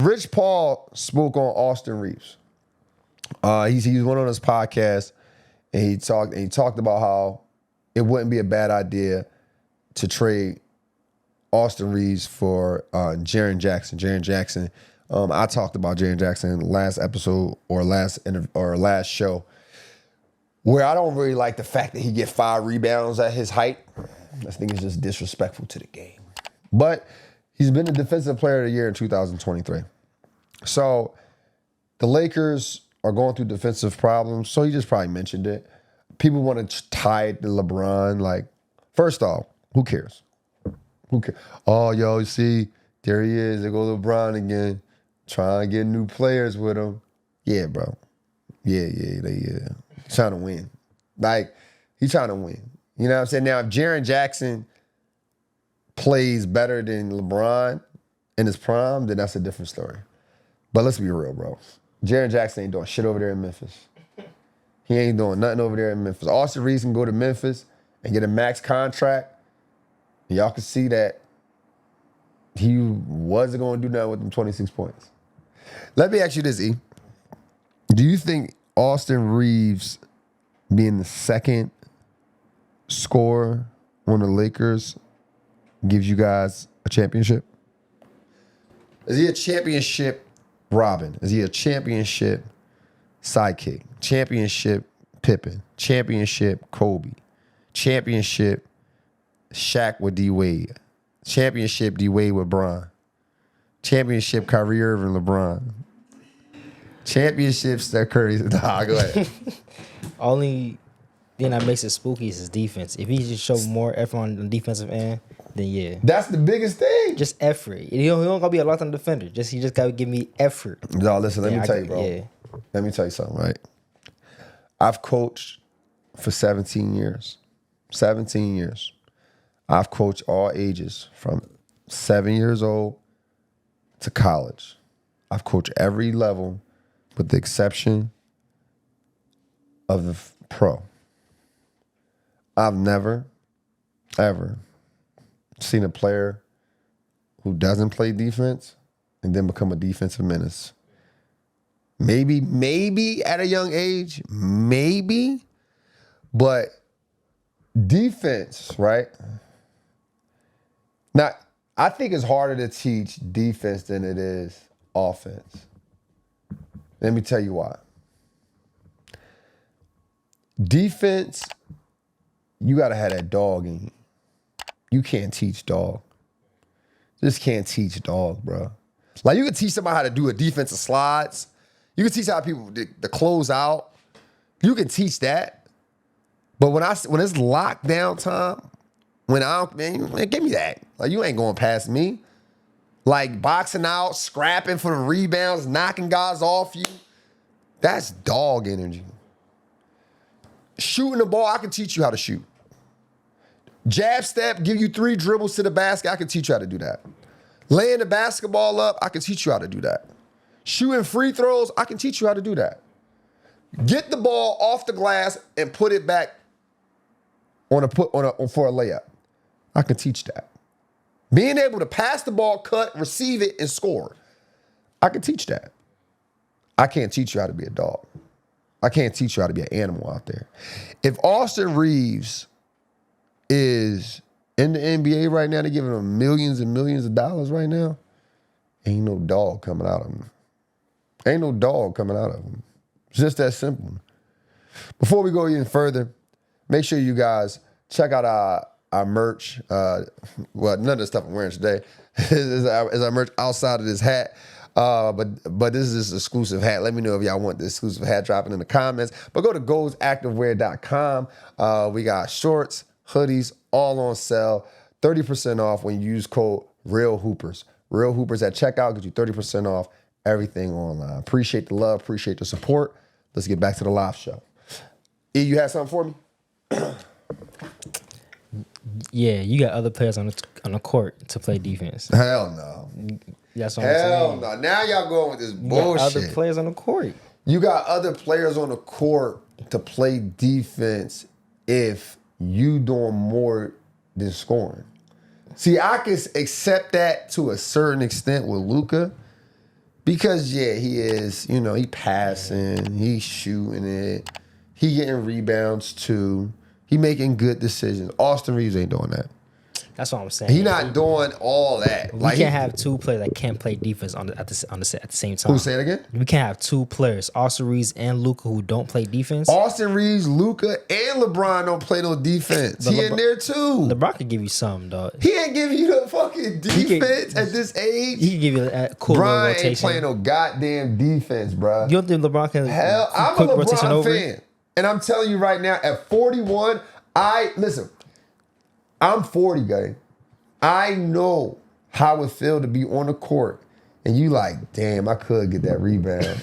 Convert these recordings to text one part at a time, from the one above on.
Rich Paul spoke on Austin Reaves. He went on his podcast and he talked about how it wouldn't be a bad idea to trade Austin Reaves for Jaren Jackson. Jaren Jackson. I talked about Jaren Jackson last episode or last show, where I don't really like the fact that he get 5 rebounds at his height. I think it's just disrespectful to the game. But he's been the defensive player of the year in 2023. So the Lakers are going through defensive problems. So he just probably mentioned it. People want to tie it to LeBron. Like, first off, who cares? Who cares? Oh, yo, you see, there he is. There go LeBron again, trying to get new players with him. Yeah, bro. Yeah. He's trying to win. Like, he's trying to win. You know what I'm saying? Now, if Jaren Jackson plays better than LeBron in his prime, then that's a different story. But let's be real, bro. Jaren Jackson ain't doing shit over there in Memphis. He ain't doing nothing over there in Memphis. Austin Reaves can go to Memphis and get a max contract. Y'all can see that he wasn't going to do nothing with them 26 points. Let me ask you this, E. Do you think Austin Reaves being the second scorer on the Lakers gives you guys a championship? Is he a championship Robin? Is he a championship sidekick? Championship Pippen? Championship Kobe? Championship Shaq with D Wade? Championship D Wade with Bron? Championship Kyrie Irving, LeBron? Championship Steph Curry? Nah, go ahead. Only thing that makes it spooky is his defense. If he just show more effort on the defensive end, then yeah. That's the biggest thing. Just effort. He don't gotta be a lockdown defender. He just gotta give me effort. No, listen, let me tell you, bro. Yeah. Let me tell you something, right? I've coached for 17 years. 17 years. I've coached all ages from 7 years old to college. I've coached every level with the exception of the pro. I've never, ever seen a player who doesn't play defense and then become a defensive menace. Maybe at a young age, maybe, but defense, right? Now, I think it's harder to teach defense than it is offense. Let me tell you why. Defense, you got to have that dog in you. You can't teach dog. Just can't teach dog, bro. Like, you can teach somebody how to do a defensive slides. You can teach how people to close out. You can teach that. But when it's lockdown time, man, give me that. Like, you ain't going past me. Like, boxing out, scrapping for the rebounds, knocking guys off you. That's dog energy. Shooting the ball, I can teach you how to shoot. Jab step, give you 3 dribbles to the basket, I can teach you how to do that. Laying the basketball up, I can teach you how to do that. Shooting free throws, I can teach you how to do that. Get the ball off the glass and put it back for a layup. I can teach that. Being able to pass the ball, cut, receive it, and score. I can teach that. I can't teach you how to be a dog. I can't teach you how to be an animal out there. If Austin Reaves is in the NBA right now, they're giving him millions and millions of dollars right now, ain't no dog coming out of him. Ain't no dog coming out of him. It's just that simple. Before we go even further, make sure you guys check out our merch. Well, none of the stuff I'm wearing today is our merch outside of this hat. But this is this exclusive hat. Let me know if y'all want this exclusive hat, dropping in the comments. But go to goalsactivewear.com. We got shorts, hoodies, all on sale. 30% off when you use code REALHOOPERS. Real Hoopers at checkout gets you 30% off everything online. Appreciate the love, appreciate the support. Let's get back to the live show. E, you have something for me? Yeah, you got other players on the court to play defense. Hell no. That's what I'm saying. Hell no. Now y'all going with this bullshit. You got other players on the court. You got other players on the court to play defense if you doing more than scoring. See, I can accept that to a certain extent with Luka, Because he is. You know, he passing, he shooting it, he getting rebounds too. He making good decisions. Austin Reaves ain't doing that. That's what I'm saying. He not doing all that. We can't have two players that can't play defense at the same time. Who, say it again? We can't have two players, Austin Reaves and Luka, who don't play defense. Austin Reaves, Luka, and LeBron don't play no defense. He in there too. LeBron could give you something, dog. He ain't give you the fucking defense at this age. He can give you a cool little Brian rotation. ain't playing no goddamn defense, bro. You don't think LeBron can? Hell, I'm a LeBron fan, and I'm telling you right now, at 41, I'm 40, guy. I know how it feel to be on the court, and you like, damn, I could get that rebound.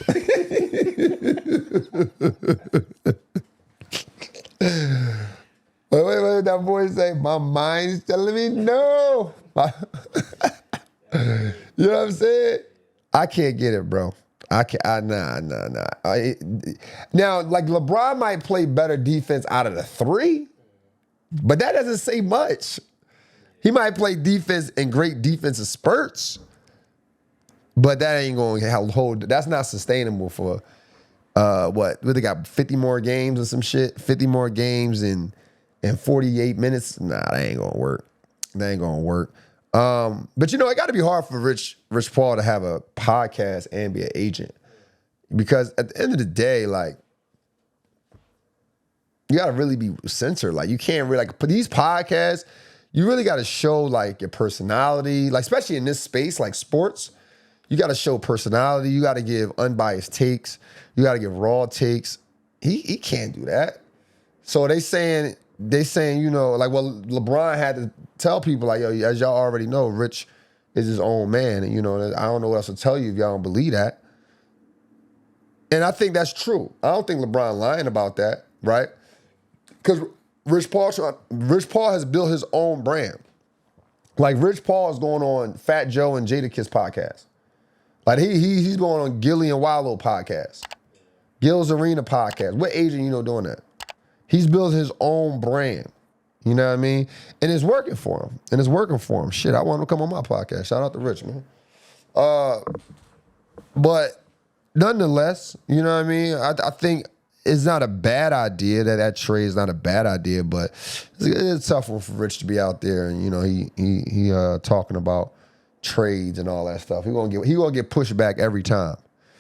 Wait, that boy say, my mind's telling me no. You know what I'm saying? I can't get it, bro. Nah. Now, like, LeBron might play better defense out of the three, but that doesn't say much. He might play defense in great defensive spurts, but that ain't going to hold. That's not sustainable for what they got 50 more games or some shit. 50 more games in 48 minutes. Nah, that ain't gonna work. That ain't gonna work. But you know, it got to be hard for Rich Paul to have a podcast and be an agent, because at the end of the day, like, you got to really be censored. Like, you can't really, like, for these podcasts, you really got to show, like, your personality, like, especially in this space, like sports. You got to show personality. You got to give unbiased takes. You got to give raw takes. He can't do that. So they saying, you know, like, well, LeBron had to tell people, like, yo, as y'all already know, Rich is his own man. And, you know, I don't know what else to tell you if y'all don't believe that. And I think that's true. I don't think LeBron lying about that, right? Because Rich Paul has built his own brand. Like, Rich Paul is going on Fat Joe and Jadakiss podcast. Like, he's going on Gilly and Wallow podcast. Gil's Arena podcast. What agent you know doing that? He's built his own brand. You know what I mean? And it's working for him. Shit, I want him to come on my podcast. Shout out to Rich, man. But nonetheless, you know what I mean? I think it's not a bad idea. That trade is not a bad idea, but it's a tough one for Rich to be out there and, you know, he talking about trades and all that stuff. He gonna get pushed back every time.